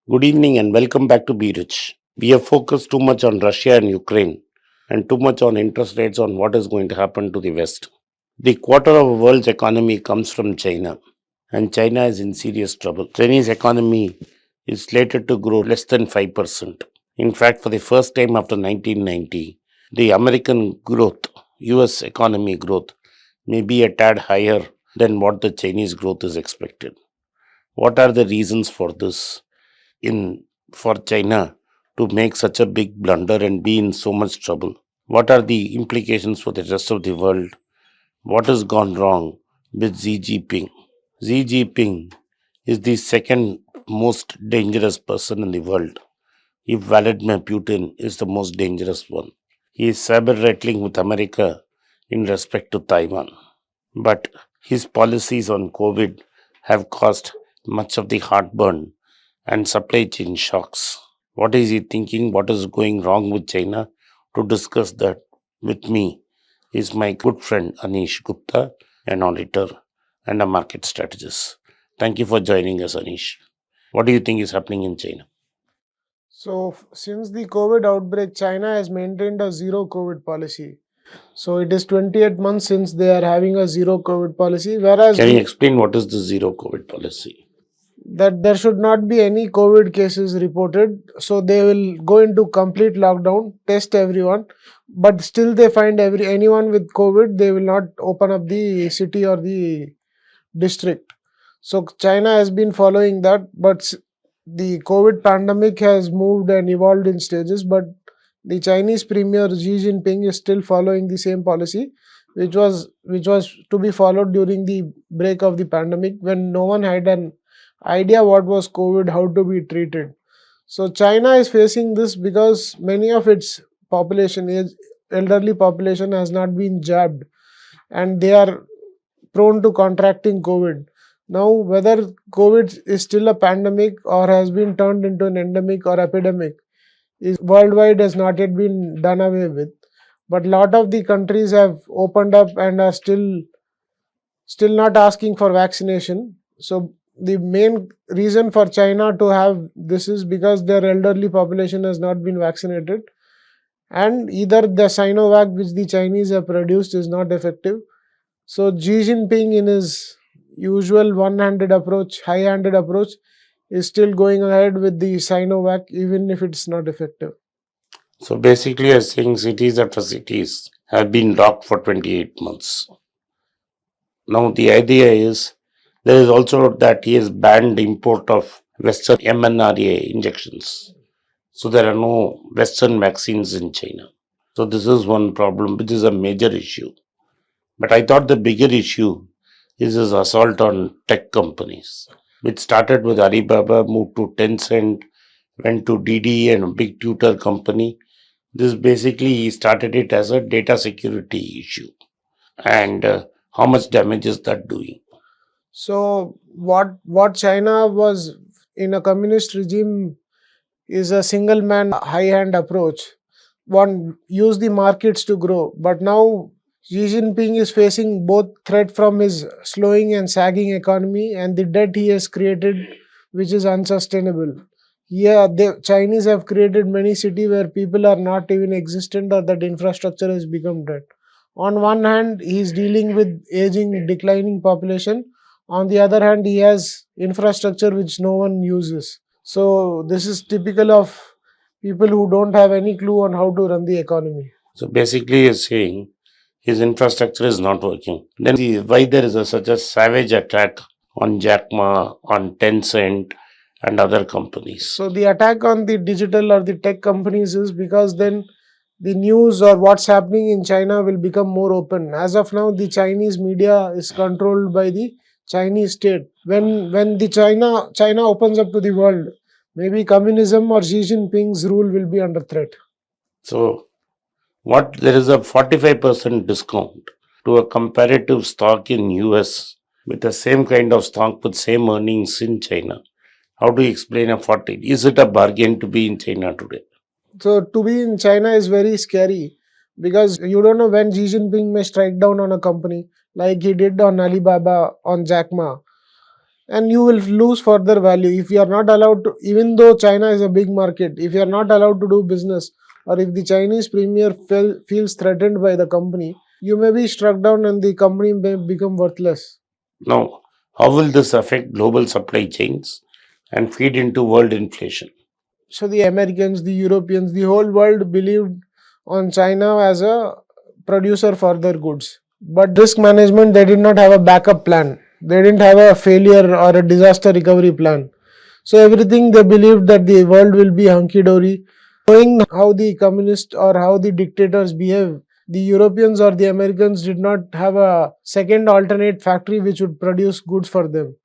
Good evening and welcome back to Be Rich. We have focused too much on Russia and Ukraine and too much on interest rates on what is going to happen to the West. The quarter of the world's economy comes from China, and China is in serious trouble. Chinese economy is slated to grow less than 5%. In fact, for the first time after 1990, the American growth, US economy growth, may be a tad higher than what the Chinese growth is expected. What are the reasons for this? In for China to make such a big blunder and be in so much trouble? What are the implications for the rest of the world? What has gone wrong with Xi Jinping? Xi Jinping is the second most dangerous person in the world, if Vladimir Putin is the most dangerous one. He is saber rattling with America in respect to Taiwan. But his policies on COVID have caused much of the heartburn and supply chain shocks. What is he thinking? What is going wrong with China? To discuss that with me is my good friend Anish Gupta, an auditor and a market strategist. Thank you for joining us, Anish. What do you think is happening in China? Since the COVID outbreak, China has maintained a zero COVID policy. So, it is 28 months since they are having a zero COVID policy, whereas Can you explain what is the zero COVID policy? that there should not be any COVID cases reported. So, they will go into complete lockdown, test everyone, but still they find anyone with COVID, they will not open up the city or the district. So China has been following that, but the COVID pandemic has moved and evolved in stages. But the Chinese Premier Xi Jinping is still following the same policy, which was to be followed during the break of the pandemic when no one had an idea what was COVID, how to be treated. So China is facing this because many of its elderly population, has not been jabbed, and they are prone to contracting COVID. Now, whether COVID is still a pandemic or has been turned into an endemic or epidemic is worldwide has not yet been done away with. But lot of the countries have opened up and are still not asking for vaccination. So the main reason for China to have this is because their elderly population has not been vaccinated, and either the Sinovac which the Chinese have produced is not effective. So Xi Jinping, in his usual high-handed approach, is still going ahead with the Sinovac, even if it's not effective. So basically, you're saying cities after cities have been locked for 28 months. Now, the idea is there is also that he has banned the import of Western mRNA injections. So there are no Western vaccines in China. So this is one problem, which is a major issue. But I thought the bigger issue is his assault on tech companies, which started with Alibaba, moved to Tencent, went to Didi and a big tutor company. This basically he started it as a data security issue. And how much damage is that doing? So what China was in a communist regime is a single man high hand approach. One use the markets to grow, but now Xi Jinping is facing both threat from his slowing and sagging economy and the debt he has created, which is unsustainable. Yeah, the Chinese have created many cities where people are not even existent or that infrastructure has become dead. On one hand, he is dealing with aging, declining population. On the other hand, he has infrastructure which no one uses. So this is typical of people who don't have any clue on how to run the economy. So basically, he's saying his infrastructure is not working. Then why there is such a savage attack on Jack Ma, on Tencent, and other companies. So the attack on the digital or the tech companies is because then the news or what's happening in China will become more open. As of now, the Chinese media is controlled by the Chinese state. When the China opens up to the world, maybe communism or Xi Jinping's rule will be under threat. So what there is a 45% discount to a comparative stock in US with the same kind of stock with same earnings in China. How do you explain a 40? Is it a bargain to be in China today? So to be in China is very scary because you don't know when Xi Jinping may strike down on a company like he did on Alibaba, on Jack Ma. and you will lose further value if you are not allowed to. Even though China is a big market, if you are not allowed to do business, or if the Chinese premier feels threatened by the company, you may be struck down and the company may become worthless. Now, how will this affect global supply chains and feed into world inflation? So the Americans, the Europeans, the whole world believed on China as a producer for their goods. But risk management, they did not have a backup plan. They didn't have a failure or a disaster recovery plan. So everything they believed that the world will be hunky dory. Knowing how the communists or how the dictators behave, the Europeans or the Americans did not have a second alternate factory which would produce goods for them.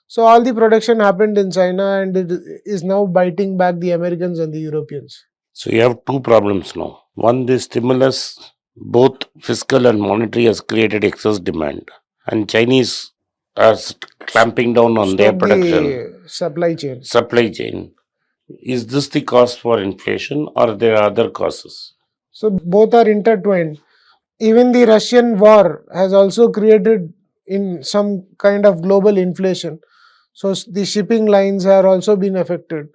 So all the production happened in China and it is now biting back the Americans and the Europeans. So you have two problems now. One, the stimulus, both fiscal and monetary, has created excess demand, and Chinese are clamping down on their Stop production the supply chain. supply chain. Is this the cause for inflation, or there are other causes? So both are intertwined. Even the Russian war has also created in some kind of global inflation. So the shipping lines are also been affected.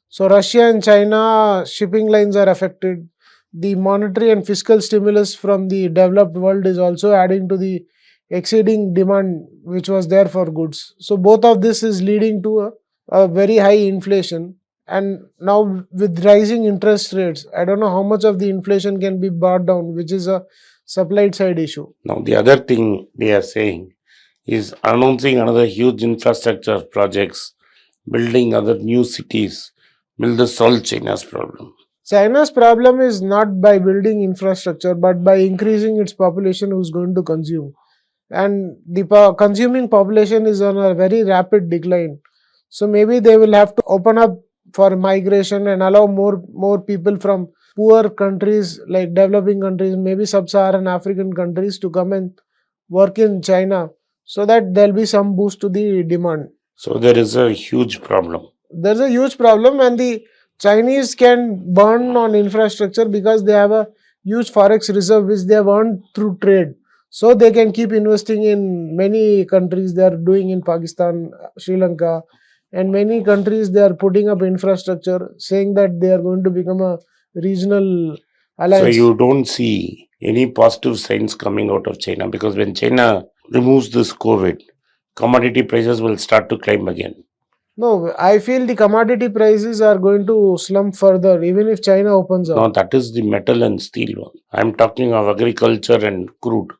So Russia and China shipping lines are affected. The monetary and fiscal stimulus from the developed world is also adding to the exceeding demand which was there for goods. So both of this is leading to a very high inflation. And now with rising interest rates, I don't know how much of the inflation can be brought down, which is a supply side issue. Now, the other thing they are saying is announcing another huge infrastructure projects, building other new cities. Will this solve China's problem? China's problem is not by building infrastructure, but by increasing its population who's going to consume. And the consuming population is on a very rapid decline. So maybe they will have to open up for migration and allow more people from poor countries like developing countries, maybe sub-Saharan African countries, to come and work in China, so that there'll be some boost to the demand. So there is a huge problem. There's a huge problem, and the Chinese can burn on infrastructure because they have a huge forex reserve which they have earned through trade. So they can keep investing in many countries. They are doing in Pakistan, Sri Lanka, and many countries. They are putting up infrastructure, saying that they are going to become a regional So alliance. you don't see any positive signs coming out of China, because when China removes this COVID, commodity prices will start to climb again. No, I feel the commodity prices are going to slump further, even if China opens up. No, that is the metal and steel one. I'm talking of agriculture and crude.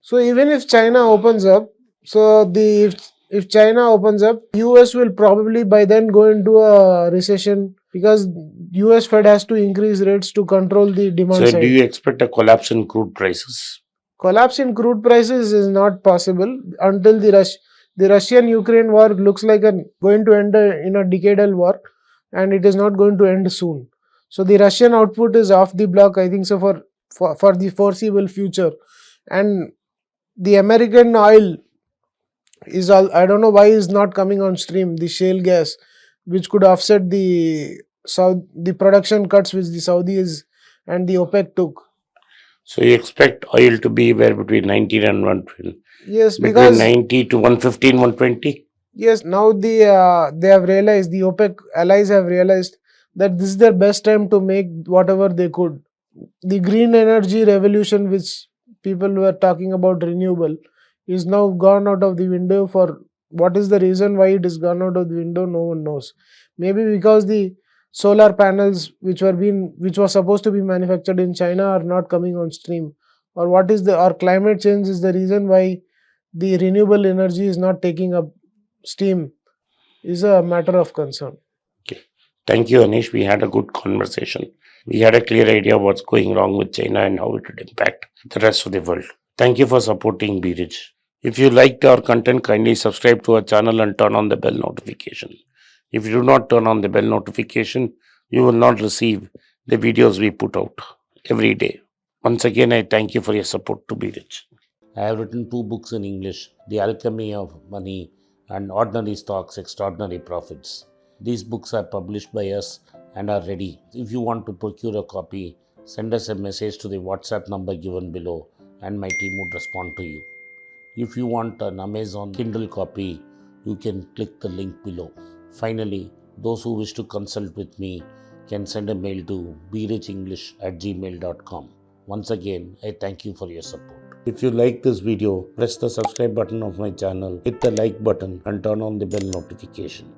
So even if China opens up, so the if China opens up, US will probably by then go into a recession because US Fed has to increase rates to control the demand So side. do you expect a collapse in crude prices? Collapse in crude prices is not possible until the Russian-Ukraine war looks like going to end in a decadal war, and it is not going to end soon. So the Russian output is off the block, I think so, for the foreseeable future. And the American oil is all, I don't know why is not coming on stream, the shale gas, which could offset the production cuts which the Saudis and the OPEC took. So you expect oil to be where between 19 and 120? Yes, Between because 90 to 115, 120? yes, now they have realized, the OPEC allies have realized that this is their best time to make whatever they could. The green energy revolution, which people were talking about, renewable, is now gone out of the window. For what is the reason why it is gone out of the window, no one knows. Maybe because the solar panels which were supposed to be manufactured in China are not coming on stream, or what is or climate change is the reason why the renewable energy is not taking up steam, is a matter of concern. Okay. Thank you, Anish. We had a good conversation. We had a clear idea of what's going wrong with China and how it would impact the rest of the world. Thank you for supporting Be Rich. If you liked our content, kindly subscribe to our channel and turn on the bell notification. If you do not turn on the bell notification, you will not receive the videos we put out every day. Once again, I thank you for your support to Be Rich. I have written 2 books in English, The Alchemy of Money and Ordinary Stocks, Extraordinary Profits. These books are published by us and are ready. If you want to procure a copy, send us a message to the WhatsApp number given below and my team would respond to you. If you want an Amazon Kindle copy, you can click the link below. Finally, those who wish to consult with me can send a mail to berichenglish@gmail.com. Once again, I thank you for your support. If you like this video, press the subscribe button of my channel, hit the like button and turn on the bell notification.